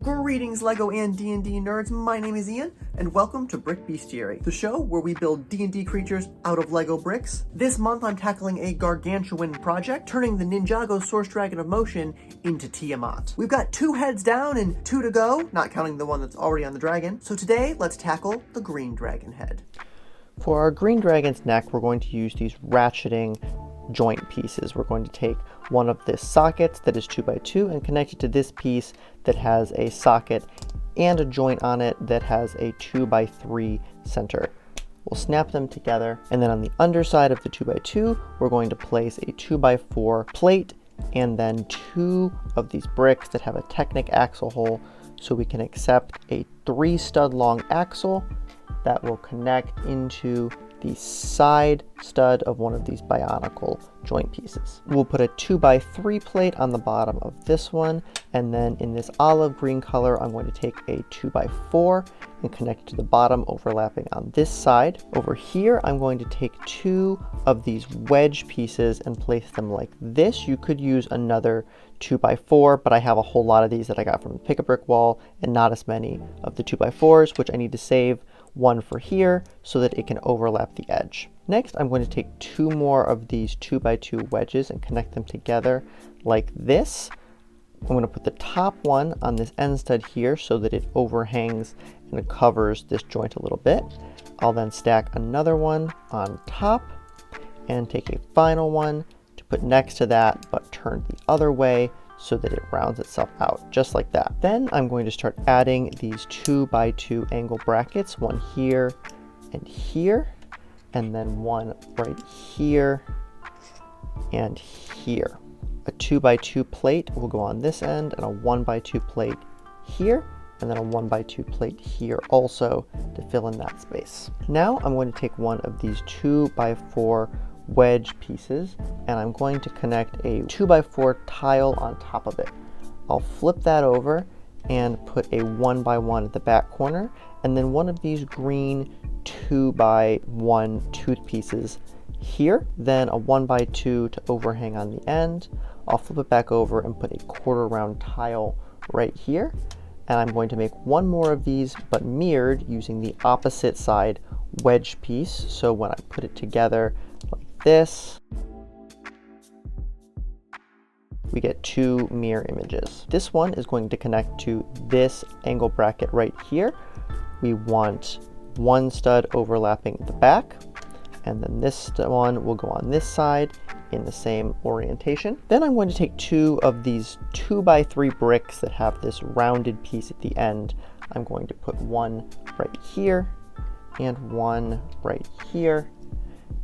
Greetings LEGO and D&D nerds, my name is Ian, and welcome to Brick Bestiary, the show where we build D&D creatures out of LEGO bricks. This month I'm tackling a gargantuan project, turning the Ninjago Source Dragon of Motion into Tiamat. We've got 2 heads down and 2 to go, not counting the one that's already on the dragon, so today let's tackle the green dragon head. For our green dragon's neck, we're going to use these ratcheting joint pieces. We're going to take one of the sockets that is 2x2 and connect it to this piece that has a socket and a joint on it that has a 2x3 center. We'll snap them together, and then on the underside of the 2x2 we're going to place a 2x4 plate and then 2 of these bricks that have a Technic axle hole, so we can accept a 3 stud long axle that will connect into the side stud of one of these bionicle joint pieces. We'll put a 2x3 plate on the bottom of this one, and then in this olive green color I'm going to take a 2x4 and connect it to the bottom, overlapping on this side. Over here I'm going to take 2 of these wedge pieces and place them like this. You could use another 2x4, but I have a whole lot of these that I got from the Pick-a-Brick wall and not as many of the 2x4s, which I need to save one for here so that it can overlap the edge. Next, I'm going to take 2 more of these 2x2 wedges and connect them together like this. I'm going to put the top one on this end stud here so that it overhangs and it covers this joint a little bit. I'll then stack another one on top and take a final one to put next to that, but turn the other way so that it rounds itself out, just like that. Then I'm going to start adding these 2x2 angle brackets, one here and here, and then one right here and here. A 2x2 plate will go on this end, and a 1x2 plate here, and then a 1x2 plate here also to fill in that space. Now I'm going to take one of these 2x4 wedge pieces and I'm going to connect a 2x4 tile on top of it. I'll flip that over and put a 1x1 at the back corner, and then one of these green 2x1 tooth pieces here, then a 1x2 to overhang on the end. I'll flip it back over and put a quarter round tile right here, and I'm going to make one more of these but mirrored using the opposite side wedge piece, so when I put it together like this, we get 2 mirror images. This one is going to connect to this angle bracket right here. We want 1 stud overlapping at the back, and then this one will go on this side in the same orientation. Then I'm going to take 2 of these 2x3 bricks that have this rounded piece at the end. I'm going to put one right here and one right here,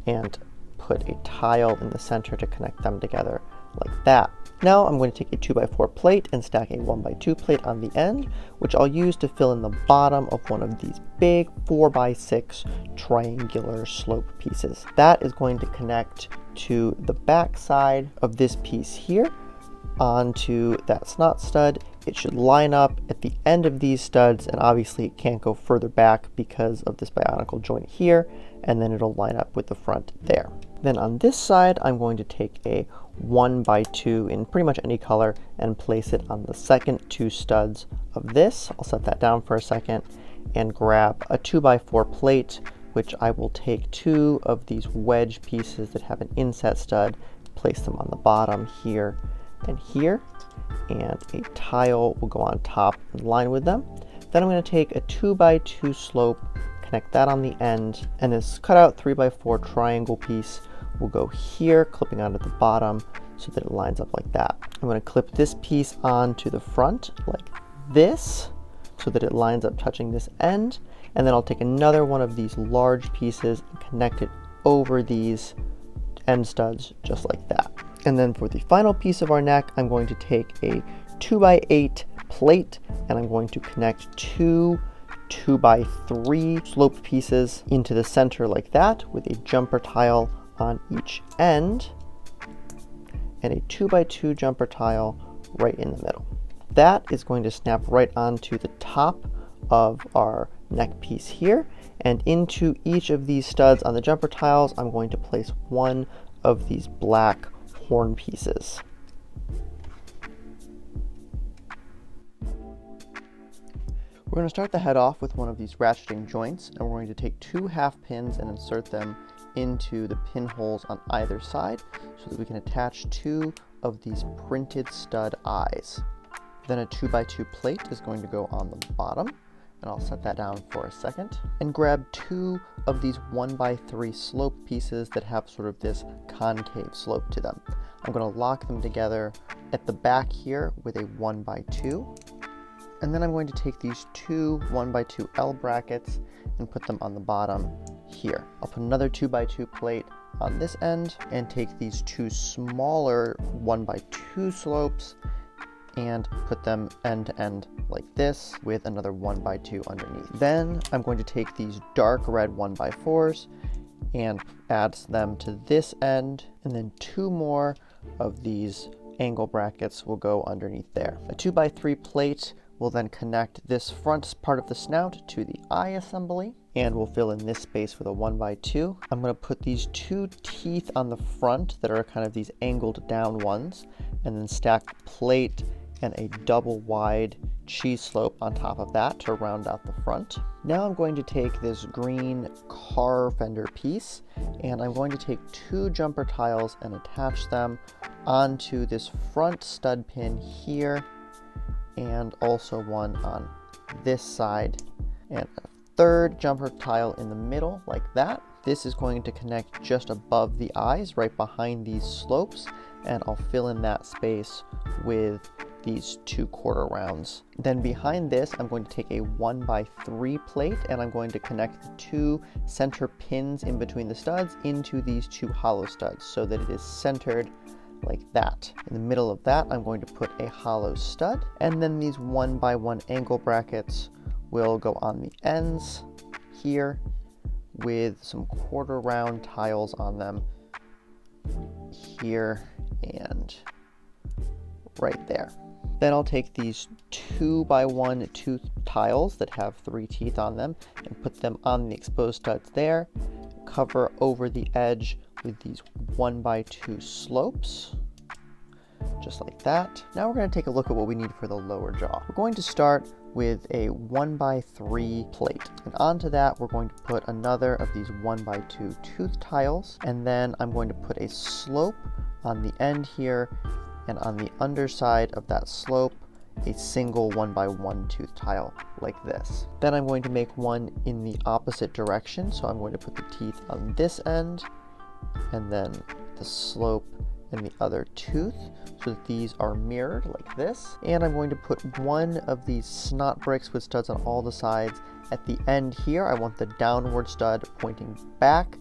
and put a tile in the center to connect them together like that. Now I'm going to take a 2x4 plate and stack a 1x2 plate on the end, which I'll use to fill in the bottom of one of these big 4x6 triangular slope pieces. That is going to connect to the back side of this piece here onto that snot stud. It should line up at the end of these studs, and obviously it can't go further back because of this bionicle joint here, and then it'll line up with the front there. Then on this side I'm going to take a 1x2 in pretty much any color and place it on the second 2 studs of this. I'll set that down for a second and grab a 2x4 plate, which I will take 2 of these wedge pieces that have an inset stud, place them on the bottom here and here, and a tile will go on top in line with them. Then I'm going to take a 2x2 slope, connect that on the end, and this cut out 3x4 triangle piece will go here, clipping onto the bottom so that it lines up like that. I'm going to clip this piece onto the front like this so that it lines up touching this end, and then I'll take another one of these large pieces and connect it over these end studs just like that. And then for the final piece of our neck, I'm going to take a 2x8 plate and I'm going to connect 2 2x3 sloped pieces into the center like that, with a jumper tile on each end and a 2x2 jumper tile right in the middle. That is going to snap right onto the top of our neck piece here, and into each of these studs on the jumper tiles I'm going to place one of these black horn pieces. We're going to start the head off with one of these ratcheting joints, and we're going to take 2 half pins and insert them into the pinholes on either side so that we can attach 2 of these printed stud eyes. Then a 2x2 plate is going to go on the bottom, and I'll set that down for a second, and grab 2 of these 1x3 slope pieces that have sort of this concave slope to them. I'm going to lock them together at the back here with a 1x2, and then I'm going to take these 2 1x2 L brackets and put them on the bottom here. I'll put another 2x2 plate on this end and take these 2 smaller 1x2 slopes and put them end to end like this with another 1x2 underneath. Then I'm going to take these dark red 1x4s and add them to this end, and then 2 more of these angle brackets will go underneath there. A 2x3 plate will then connect this front part of the snout to the eye assembly, and we'll fill in this space with a 1x2. I'm going to put these 2 teeth on the front that are kind of these angled down ones, and then stack a plate and a double wide cheese slope on top of that to round out the front. Now I'm going to take this green car fender piece, and I'm going to take 2 jumper tiles and attach them onto this front stud pin here, and also one on this side, and a 3rd jumper tile in the middle like that. This is going to connect just above the eyes, right behind these slopes, and I'll fill in that space with these 2 quarter rounds. Then behind this, I'm going to take a 1x3 plate, and I'm going to connect the 2 center pins in between the studs into these 2 hollow studs so that it is centered like that. In the middle of that, I'm going to put a hollow stud, and then these 1x1 angle brackets will go on the ends here with some quarter round tiles on them here and right there. Then I'll take these 2x1 tooth tiles that have 3 teeth on them and put them on the exposed studs there, cover over the edge with these 1x2 slopes, just like that. Now we're going to take a look at what we need for the lower jaw. We're going to start with a 1x3 plate, and onto that we're going to put another of these 1x2 tooth tiles, and then I'm going to put a slope on the end here, and on the underside of that slope a single 1x1 tooth tile like this. Then I'm going to make one in the opposite direction, so I'm going to put the teeth on this end and then the slope and the other tooth so that these are mirrored like this. And I'm going to put one of these snot bricks with studs on all the sides at the end here. I want the downward stud pointing back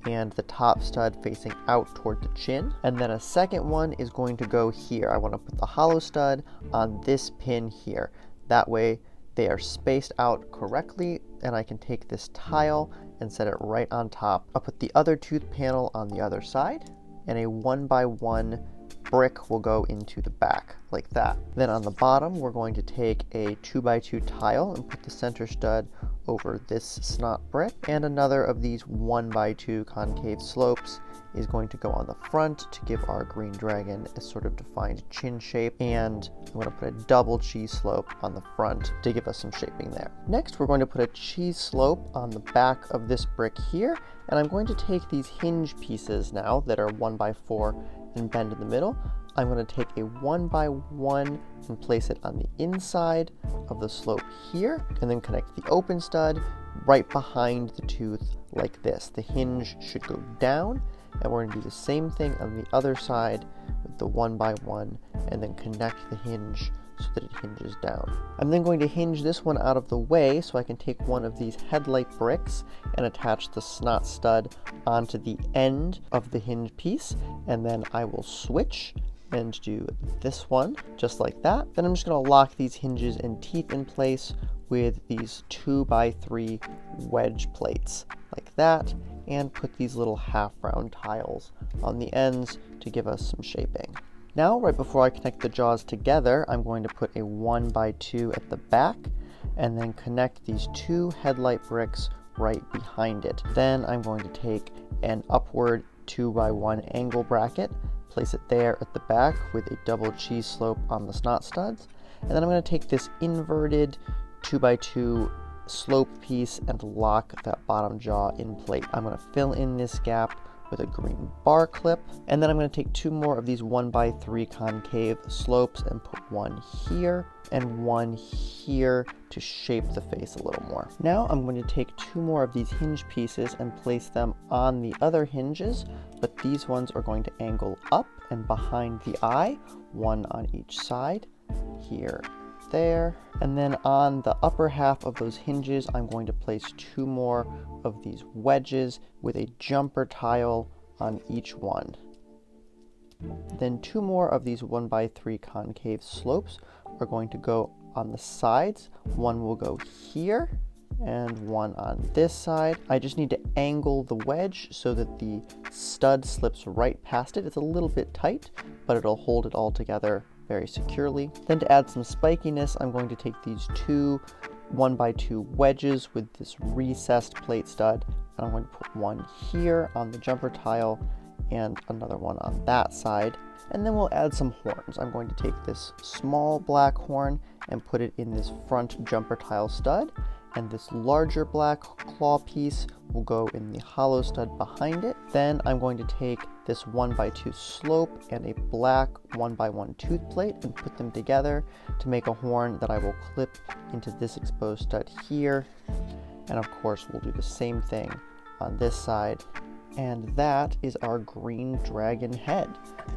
and the top stud facing out toward the chin. And then a second one is going to go here. I want to put the hollow stud on this pin here. That way they are spaced out correctly, and I can take this tile and set it right on top. I'll put the other tooth panel on the other side, and a 1x1 brick will go into the back like that. Then on the bottom we're going to take a 2x2 tile and put the center stud over this snot brick, and another of these 1x2 concave slopes is going to go on the front to give our green dragon a sort of defined chin shape, and I'm going to put a double cheese slope on the front to give us some shaping there. Next we're going to put a cheese slope on the back of this brick here, and I'm going to take these hinge pieces now that are 1x4 and bend in the middle. I'm going to take a 1x1 and place it on the inside of the slope here, and then connect the open stud right behind the tooth like this. The hinge should go down, and we're going to do the same thing on the other side with the 1x1 and then connect the hinge so that it hinges down. I'm then going to hinge this one out of the way so I can take one of these headlight bricks and attach the snot stud onto the end of the hinge piece, and then I will switch and do this one just like that. Then I'm just going to lock these hinges and teeth in place with these 2x3 wedge plates like that, and put these little half round tiles on the ends to give us some shaping. Now, right before I connect the jaws together, I'm going to put a 1x2 at the back and then connect these 2 headlight bricks right behind it. Then I'm going to take an upward 2x1 angle bracket, place it there at the back with a double cheese slope on the snot studs, and then I'm going to take this inverted 2x2 slope piece and lock that bottom jaw in place. I'm going to fill in this gap with a green bar clip, and then I'm going to take 2 more of these 1x3 concave slopes and put one here and one here to shape the face a little more. Now I'm going to take 2 more of these hinge pieces and place them on the other hinges, but these ones are going to angle up and behind the eye, one on each side, here, there. And then on the upper half of those hinges, I'm going to place 2 more of these wedges with a jumper tile on each one. Then 2 more of these 1x3 concave slopes are going to go on the sides. One will go here and one on this side. I just need to angle the wedge so that the stud slips right past it. It's a little bit tight, but it'll hold it all together very securely. Then to add some spikiness, I'm going to take these 2 1x2 wedges with this recessed plate stud, and I'm going to put one here on the jumper tile and another one on that side. And then we'll add some horns. I'm going to take this small black horn and put it in this front jumper tile stud, and this larger black claw piece will go in the hollow stud behind it. Then I'm going to take this 1x2 slope and a black 1x1 tooth plate and put them together to make a horn that I will clip into this exposed stud here. And of course we'll do the same thing on this side. And that is our green dragon head.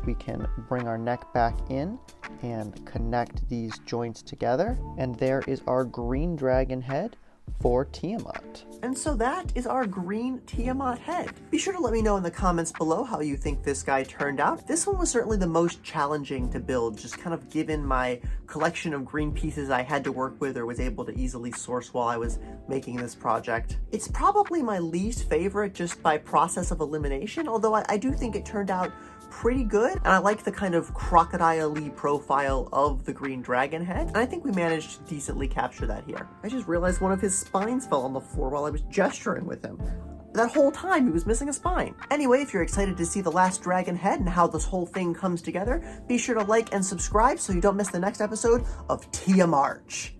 We can bring our neck back in and connect these joints together. And there is our green dragon head for Tiamat. And so that is our green Tiamat head. Be sure to let me know in the comments below how you think this guy turned out. This one was certainly the most challenging to build, just kind of given my collection of green pieces I had to work with or was able to easily source while I was making this project. It's probably my least favorite just by process of elimination, although I do think it turned out pretty good, and I like the kind of crocodile-y profile of the green dragon head, and I think we managed to decently capture that here. I just realized one of his spines fell on the floor while I was gesturing with him. That whole time he was missing a spine. Anyway, if you're excited to see the last dragon head and how this whole thing comes together, be sure to like and subscribe so you don't miss the next episode of Tiamat.